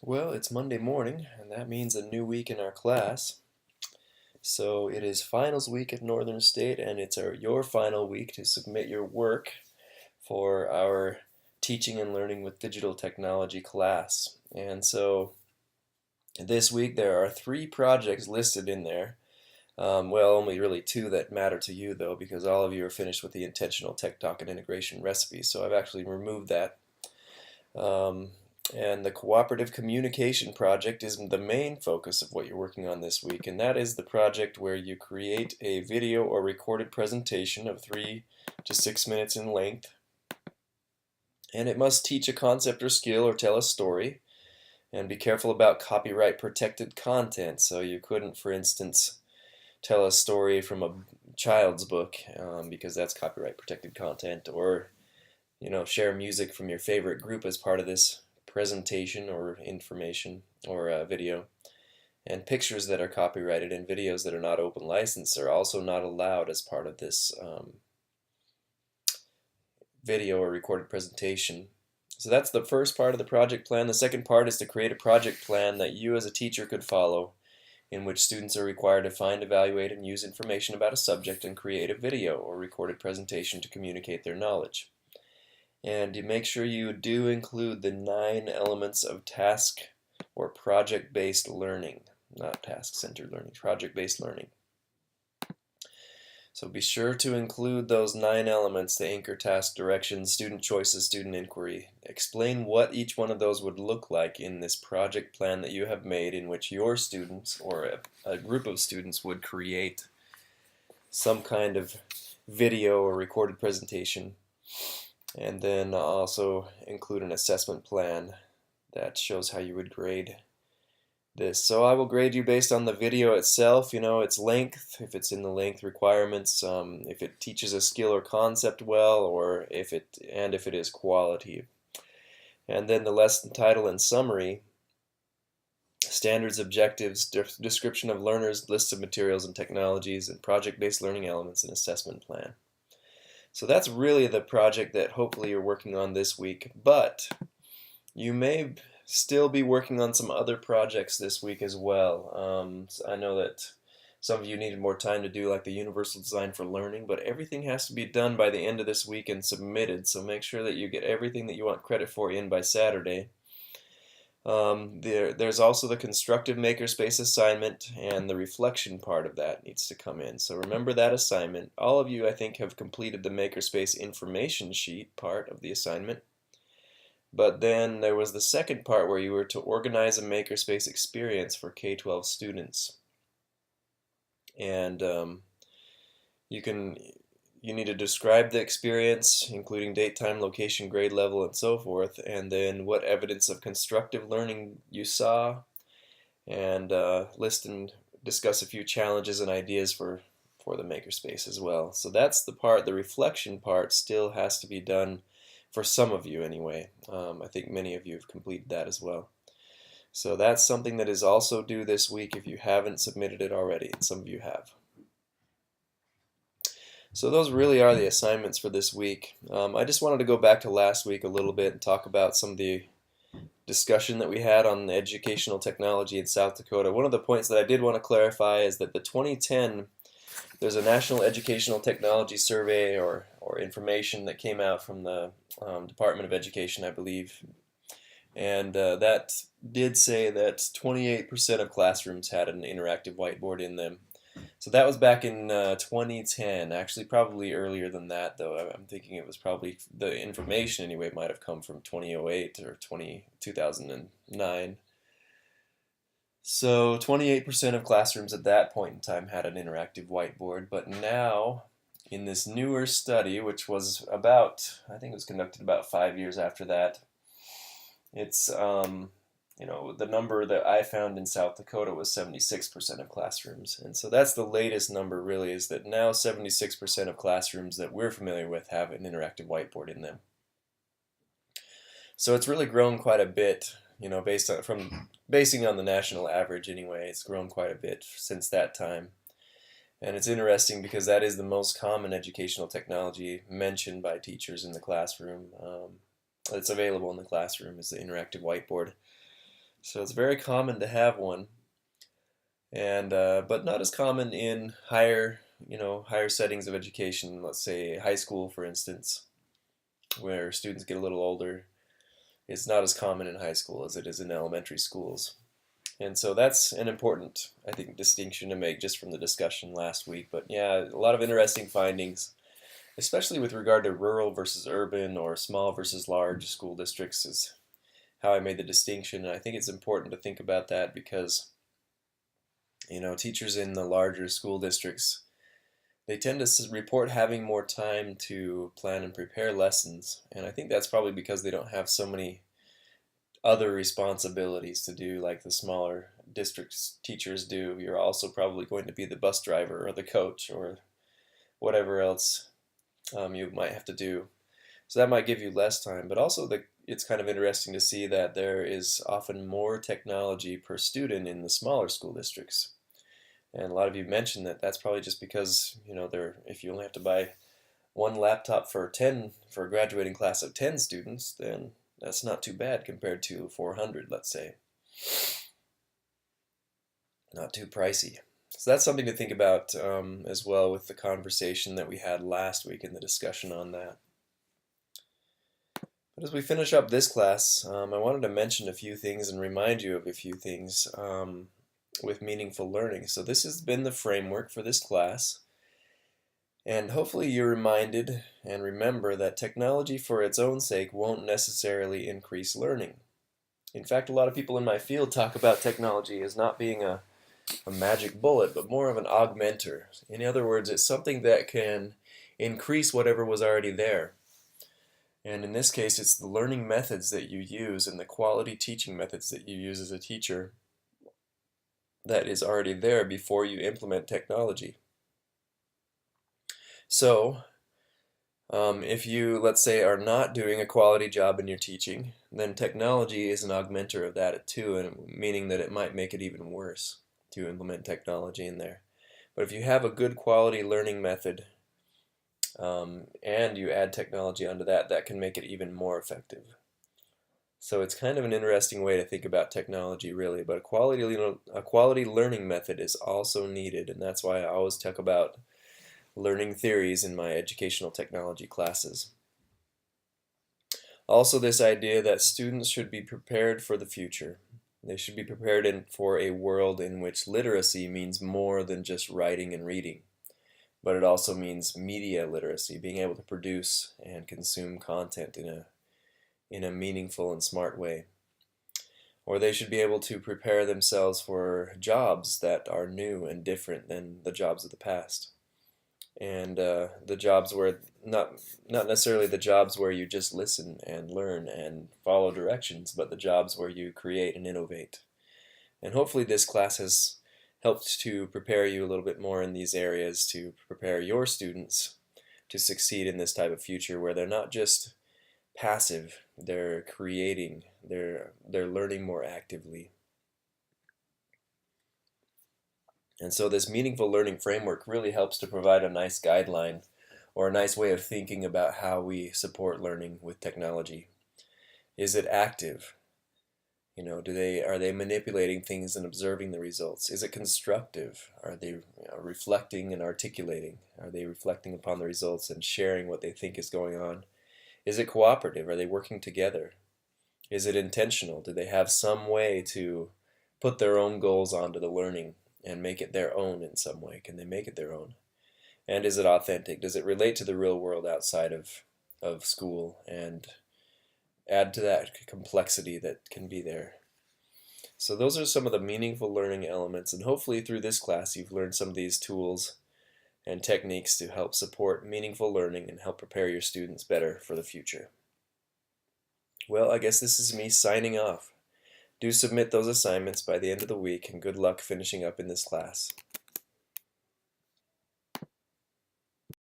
Well, it's Monday morning, and that means a new week in our class. So it is finals week at Northern State, and it's your final week to submit your work for our Teaching and Learning with Digital Technology class. And so this week there are 3 projects listed in there. Well, only really 2 that matter to you, though, because all of you are finished with the intentional tech talk and integration recipe. So I've actually removed that. And the Cooperative Communication project is the main focus of what you're working on this week, and that is the project where you create a video or recorded presentation of 3 to 6 minutes in length, and it must teach a concept or skill or tell a story, and be careful about copyright protected content. So you couldn't, for instance, tell a story from a child's book because that's copyright protected content, or share music from your favorite group as part of this presentation or information or video. And pictures that are copyrighted and videos that are not open license are also not allowed as part of this video or recorded presentation. So that's the first part of the project plan. The second part is to create a project plan that you as a teacher could follow, in which students are required to find, evaluate, and use information about a subject and create a video or recorded presentation to communicate their knowledge. And you make sure you do include the 9 elements of task or project-based learning, not task-centered learning, project-based learning. So be sure to include those 9 elements: the anchor, task, direction, student choices, student inquiry. Explain what each one of those would look like in this project plan that you have made, in which your students or a group of students would create some kind of video or recorded presentation. And then also include an assessment plan that shows how you would grade this. So I will grade you based on the video itself, its length, if it's in the length requirements, if it teaches a skill or concept well, or if it is quality. And then the lesson title and summary, standards, objectives, description of learners, lists of materials and technologies, and project-based learning elements, and assessment plan. So that's really the project that hopefully you're working on this week, but you may still be working on some other projects this week as well. I know that some of you needed more time to do like the universal design for learning, but everything has to be done by the end of this week and submitted, so make sure that you get everything that you want credit for in by Saturday. There's also the Constructive Makerspace assignment, and the reflection part of that needs to come in. So remember that assignment. All of you, I think, have completed the Makerspace information sheet part of the assignment. But then there was the second part where you were to organize a Makerspace experience for K-12 students. And you need to describe the experience, including date, time, location, grade level, and so forth, and then what evidence of constructive learning you saw, and list and discuss a few challenges and ideas for the Makerspace as well. So that's the part. The reflection part still has to be done for some of you anyway. I think many of you have completed that as well. So that's something that is also due this week if you haven't submitted it already, and some of you have. So those really are the assignments for this week. I just wanted to go back to last week a little bit and talk about some of the discussion that we had on the educational technology in South Dakota. One of the points that I did want to clarify is that the 2010, there's a National Educational Technology Survey or information that came out from the Department of Education, I believe. And that did say that 28% of classrooms had an interactive whiteboard in them. So that was back in 2010, actually probably earlier than that, though. I'm thinking it was probably, the information anyway might have come from 2008 or 2009. So 28% of classrooms at that point in time had an interactive whiteboard, but now in this newer study, which was about, I think it was conducted about 5 years after that, it's the number that I found in South Dakota was 76% of classrooms. And so that's the latest number, really, is that now 76% of classrooms that we're familiar with have an interactive whiteboard in them. So it's really grown quite a bit, basing on the national average anyway. It's grown quite a bit since that time. And it's interesting because that is the most common educational technology mentioned by teachers in the classroom. That's available in the classroom is the interactive whiteboard. So it's very common to have one, and but not as common in higher settings of education. Let's say high school, for instance, where students get a little older. It's not as common in high school as it is in elementary schools. And so that's an important, I think, distinction to make just from the discussion last week. But yeah, a lot of interesting findings, especially with regard to rural versus urban or small versus large school districts, is how I made the distinction. And I think it's important to think about that because, teachers in the larger school districts, they tend to report having more time to plan and prepare lessons. And I think that's probably because they don't have so many other responsibilities to do like the smaller districts teachers do. You're also probably going to be the bus driver or the coach or whatever else you might have to do. So that might give you less time, but also it's kind of interesting to see that there is often more technology per student in the smaller school districts. And a lot of you mentioned that that's probably just because, if you only have to buy one laptop for a graduating class of 10 students, then that's not too bad compared to 400, let's say. Not too pricey. So that's something to think about as well with the conversation that we had last week and the discussion on that. But as we finish up this class, I wanted to mention a few things and remind you of a few things with meaningful learning. So this has been the framework for this class. And hopefully you're reminded and remember that technology for its own sake won't necessarily increase learning. In fact, a lot of people in my field talk about technology as not being a magic bullet, but more of an augmenter. In other words, it's something that can increase whatever was already there. And in this case, it's the learning methods that you use and the quality teaching methods that you use as a teacher that is already there before you implement technology. So, if you, let's say, are not doing a quality job in your teaching, then technology is an augmenter of that too, and meaning that it might make it even worse to implement technology in there. But if you have a good quality learning method and you add technology onto that, that can make it even more effective. So it's kind of an interesting way to think about technology, really. But a quality learning method is also needed, and that's why I always talk about learning theories in my educational technology classes. Also, this idea that students should be prepared for the future. They should be prepared for a world in which literacy means more than just writing and reading, but it also means media literacy, being able to produce and consume content in a meaningful and smart way. Or they should be able to prepare themselves for jobs that are new and different than the jobs of the past. And the jobs where, not necessarily the jobs where you just listen and learn and follow directions, but the jobs where you create and innovate. And hopefully this class has helped to prepare you a little bit more in these areas to prepare your students to succeed in this type of future where they're not just passive, they're creating, they're learning more actively. And so this meaningful learning framework really helps to provide a nice guideline or a nice way of thinking about how we support learning with technology. Is it active? Are they manipulating things and observing the results? Is it constructive? Are they reflecting and articulating? Are they reflecting upon the results and sharing what they think is going on? Is it cooperative? Are they working together? Is it intentional? Do they have some way to put their own goals onto the learning and make it their own in some way? Can they make it their own? And is it authentic? Does it relate to the real world outside of school and add to that complexity that can be there? So those are some of the meaningful learning elements, and hopefully through this class you've learned some of these tools and techniques to help support meaningful learning and help prepare your students better for the future. Well, I guess this is me signing off. Do submit those assignments by the end of the week, and good luck finishing up in this class.